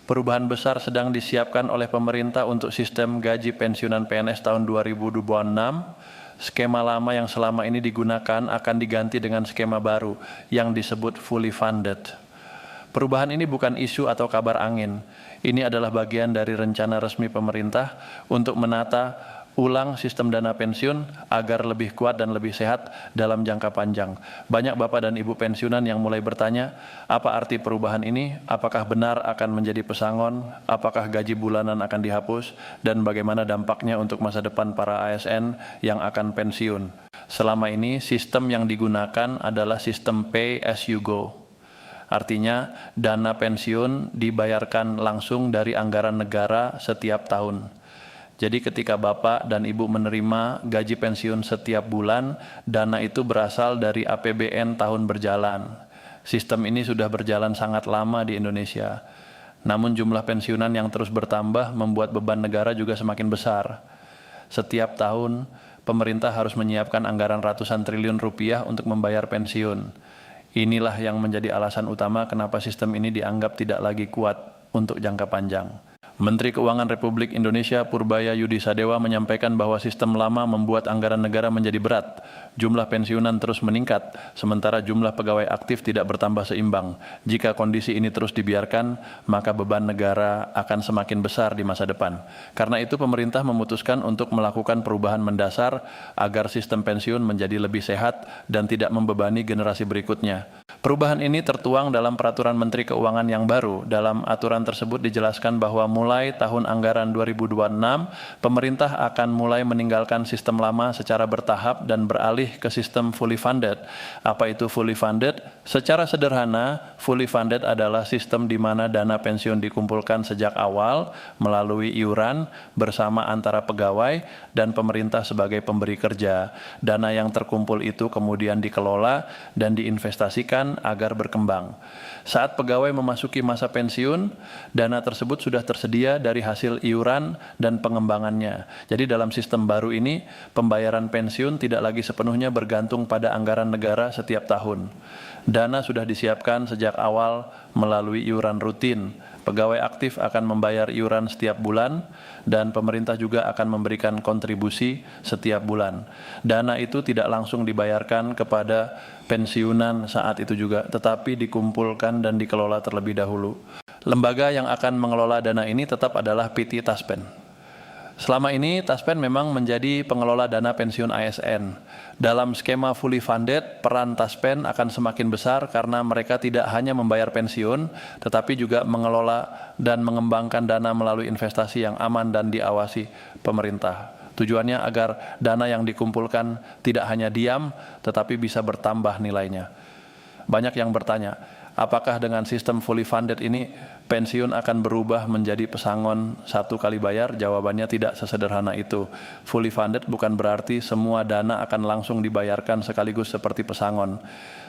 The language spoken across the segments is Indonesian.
Perubahan besar sedang disiapkan oleh pemerintah untuk sistem gaji pensiunan PNS tahun 2026. Skema lama yang selama ini digunakan akan diganti dengan skema baru yang disebut fully funded. Perubahan ini bukan isu atau kabar angin. Ini adalah bagian dari rencana resmi pemerintah untuk menata ulang sistem dana pensiun agar lebih kuat dan lebih sehat dalam jangka panjang. Banyak Bapak dan Ibu pensiunan yang mulai bertanya, apa arti perubahan ini? Apakah benar akan menjadi pesangon? Apakah gaji bulanan akan dihapus? Dan bagaimana dampaknya untuk masa depan para ASN yang akan pensiun? Selama ini sistem yang digunakan adalah sistem pay as you go. Artinya dana pensiun dibayarkan langsung dari anggaran negara setiap tahun. Jadi ketika Bapak dan Ibu menerima gaji pensiun setiap bulan, dana itu berasal dari APBN tahun berjalan. Sistem ini sudah berjalan sangat lama di Indonesia. Namun jumlah pensiunan yang terus bertambah membuat beban negara juga semakin besar. Setiap tahun, pemerintah harus menyiapkan anggaran ratusan triliun rupiah untuk membayar pensiun. Inilah yang menjadi alasan utama kenapa sistem ini dianggap tidak lagi kuat untuk jangka panjang. Menteri Keuangan Republik Indonesia Purbaya Yudi Sadewa menyampaikan bahwa sistem lama membuat anggaran negara menjadi berat. Jumlah pensiunan terus meningkat, sementara jumlah pegawai aktif tidak bertambah seimbang. Jika kondisi ini terus dibiarkan, maka beban negara akan semakin besar di masa depan. Karena itu pemerintah memutuskan untuk melakukan perubahan mendasar agar sistem pensiun menjadi lebih sehat dan tidak membebani generasi berikutnya. Perubahan ini tertuang dalam Peraturan Menteri Keuangan yang baru. Dalam aturan tersebut dijelaskan bahwa mulai tahun anggaran 2026, pemerintah akan mulai meninggalkan sistem lama secara bertahap dan beralih ke sistem fully funded. Apa itu fully funded? Secara sederhana, fully funded adalah sistem di mana dana pensiun dikumpulkan sejak awal melalui iuran bersama antara pegawai dan pemerintah sebagai pemberi kerja. Dana yang terkumpul itu kemudian dikelola dan diinvestasikan agar berkembang. Saat pegawai memasuki masa pensiun, dana tersebut sudah tersedia dari hasil iuran dan pengembangannya. Jadi dalam sistem baru ini, pembayaran pensiun tidak lagi sepenuhnya bergantung pada anggaran negara setiap tahun. Dana sudah disiapkan sejak awal melalui iuran rutin. Pegawai aktif akan membayar iuran setiap bulan dan pemerintah juga akan memberikan kontribusi setiap bulan. Dana itu tidak langsung dibayarkan kepada pensiunan saat itu juga, tetapi dikumpulkan dan dikelola terlebih dahulu. Lembaga yang akan mengelola dana ini tetap adalah PT Taspen. Selama ini Taspen memang menjadi pengelola dana pensiun ASN. Dalam skema fully funded, peran Taspen akan semakin besar karena mereka tidak hanya membayar pensiun, tetapi juga mengelola dan mengembangkan dana melalui investasi yang aman dan diawasi pemerintah. Tujuannya agar dana yang dikumpulkan tidak hanya diam, tetapi bisa bertambah nilainya. Banyak yang bertanya, apakah dengan sistem fully funded ini pensiun akan berubah menjadi pesangon satu kali bayar? Jawabannya tidak sesederhana itu. Fully funded bukan berarti semua dana akan langsung dibayarkan sekaligus seperti pesangon.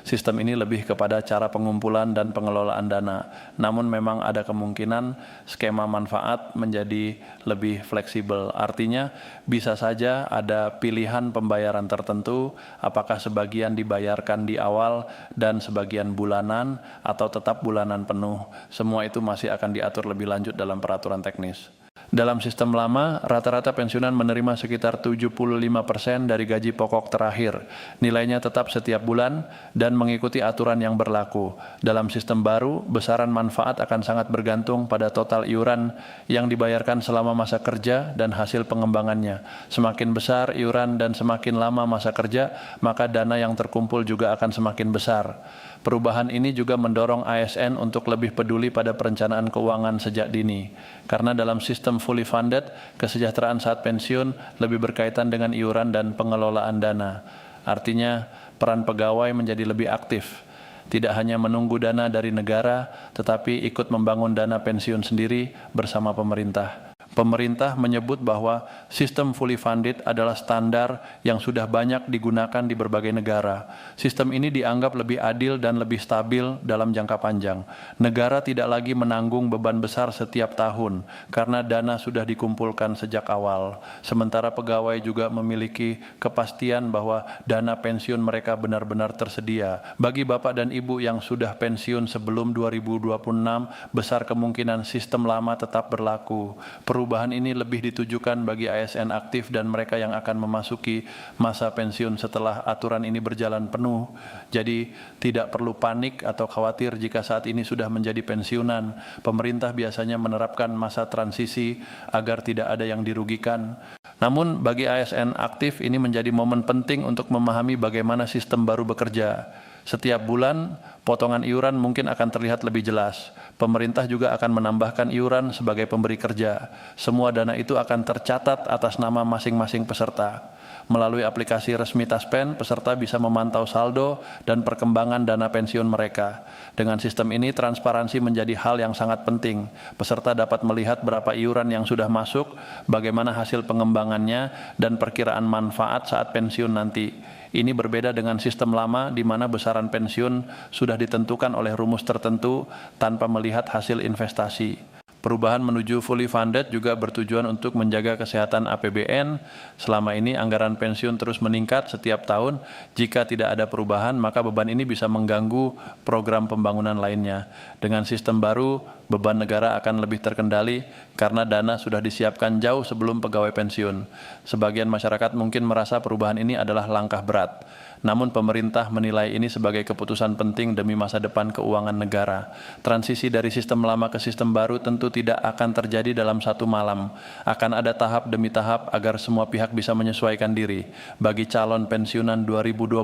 Sistem ini lebih kepada cara pengumpulan dan pengelolaan dana. Namun memang ada kemungkinan skema manfaat menjadi lebih fleksibel. Artinya bisa saja ada pilihan pembayaran tertentu, apakah sebagian dibayarkan di awal dan sebagian bulanan atau tetap bulanan penuh. Semua itu masih akan diatur lebih lanjut dalam peraturan teknis. Dalam sistem lama, rata-rata pensiunan menerima sekitar 75% dari gaji pokok terakhir. Nilainya tetap setiap bulan dan mengikuti aturan yang berlaku. Dalam sistem baru, besaran manfaat akan sangat bergantung pada total iuran yang dibayarkan selama masa kerja dan hasil pengembangannya. Semakin besar iuran dan semakin lama masa kerja, maka dana yang terkumpul juga akan semakin besar. Perubahan ini juga mendorong ASN untuk lebih peduli pada perencanaan keuangan sejak dini. Karena dalam sistem fully funded, kesejahteraan saat pensiun lebih berkaitan dengan iuran dan pengelolaan dana. Artinya, peran pegawai menjadi lebih aktif. Tidak hanya menunggu dana dari negara, tetapi ikut membangun dana pensiun sendiri bersama pemerintah. Pemerintah menyebut bahwa sistem fully funded adalah standar yang sudah banyak digunakan di berbagai negara. Sistem ini dianggap lebih adil dan lebih stabil dalam jangka panjang. Negara tidak lagi menanggung beban besar setiap tahun karena dana sudah dikumpulkan sejak awal. Sementara pegawai juga memiliki kepastian bahwa dana pensiun mereka benar-benar tersedia. Bagi Bapak dan Ibu yang sudah pensiun sebelum 2026, besar kemungkinan sistem lama tetap berlaku. Perubahan ini lebih ditujukan bagi ASN aktif dan mereka yang akan memasuki masa pensiun setelah aturan ini berjalan penuh. Jadi tidak perlu panik atau khawatir jika saat ini sudah menjadi pensiunan. Pemerintah biasanya menerapkan masa transisi agar tidak ada yang dirugikan. Namun bagi ASN aktif ini menjadi momen penting untuk memahami bagaimana sistem baru bekerja. Setiap bulan, potongan iuran mungkin akan terlihat lebih jelas. Pemerintah juga akan menambahkan iuran sebagai pemberi kerja. Semua dana itu akan tercatat atas nama masing-masing peserta. Melalui aplikasi resmi Taspen, peserta bisa memantau saldo dan perkembangan dana pensiun mereka. Dengan sistem ini, transparansi menjadi hal yang sangat penting. Peserta dapat melihat berapa iuran yang sudah masuk, bagaimana hasil pengembangannya, dan perkiraan manfaat saat pensiun nanti. Ini berbeda dengan sistem lama di mana besaran pensiun sudah ditentukan oleh rumus tertentu tanpa melihat hasil investasi. Perubahan menuju fully funded juga bertujuan untuk menjaga kesehatan APBN. Selama ini anggaran pensiun terus meningkat setiap tahun. Jika tidak ada perubahan, maka beban ini bisa mengganggu program pembangunan lainnya. Dengan sistem baru, beban negara akan lebih terkendali karena dana sudah disiapkan jauh sebelum pegawai pensiun. Sebagian masyarakat mungkin merasa perubahan ini adalah langkah berat. Namun pemerintah menilai ini sebagai keputusan penting demi masa depan keuangan negara. Transisi dari sistem lama ke sistem baru tentu tidak akan terjadi dalam satu malam. Akan ada tahap demi tahap agar semua pihak bisa menyesuaikan diri. Bagi calon pensiunan 2026,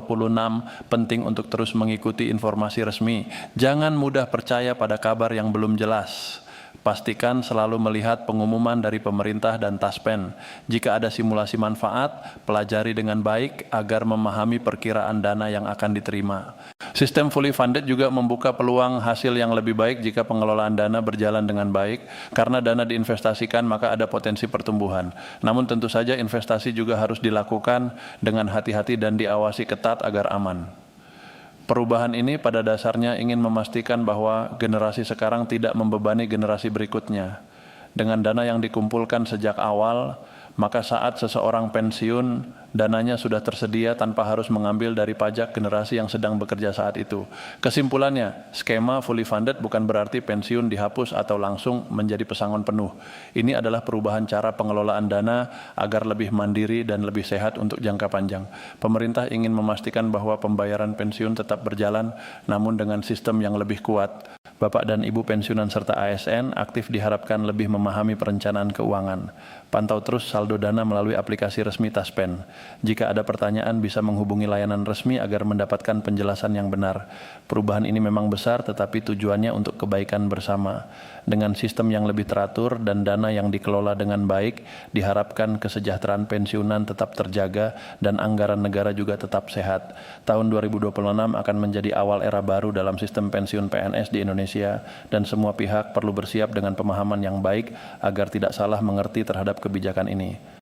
penting untuk terus mengikuti informasi resmi. Jangan mudah percaya pada kabar yang belum jelas. Pastikan selalu melihat pengumuman dari pemerintah dan Taspen. Jika ada simulasi manfaat, pelajari dengan baik agar memahami perkiraan dana yang akan diterima. Sistem fully funded juga membuka peluang hasil yang lebih baik jika pengelolaan dana berjalan dengan baik. Karena dana diinvestasikan, maka ada potensi pertumbuhan. Namun tentu saja investasi juga harus dilakukan dengan hati-hati dan diawasi ketat agar aman. Perubahan ini pada dasarnya ingin memastikan bahwa generasi sekarang tidak membebani generasi berikutnya. Dengan dana yang dikumpulkan sejak awal, maka saat seseorang pensiun, dananya sudah tersedia tanpa harus mengambil dari pajak generasi yang sedang bekerja saat itu. Kesimpulannya, skema fully funded bukan berarti pensiun dihapus atau langsung menjadi pesangon penuh. Ini adalah perubahan cara pengelolaan dana agar lebih mandiri dan lebih sehat untuk jangka panjang. Pemerintah ingin memastikan bahwa pembayaran pensiun tetap berjalan, namun dengan sistem yang lebih kuat. Bapak dan Ibu pensiunan serta ASN aktif diharapkan lebih memahami perencanaan keuangan. Pantau terus saldo dana melalui aplikasi resmi Taspen. Jika ada pertanyaan bisa menghubungi layanan resmi agar mendapatkan penjelasan yang benar. Perubahan ini memang besar tetapi tujuannya untuk kebaikan bersama. Dengan sistem yang lebih teratur dan dana yang dikelola dengan baik, diharapkan kesejahteraan pensiunan tetap terjaga dan anggaran negara juga tetap sehat. Tahun 2026 akan menjadi awal era baru dalam sistem pensiun PNS di Indonesia dan semua pihak perlu bersiap dengan pemahaman yang baik agar tidak salah mengerti terhadap kebijakan ini.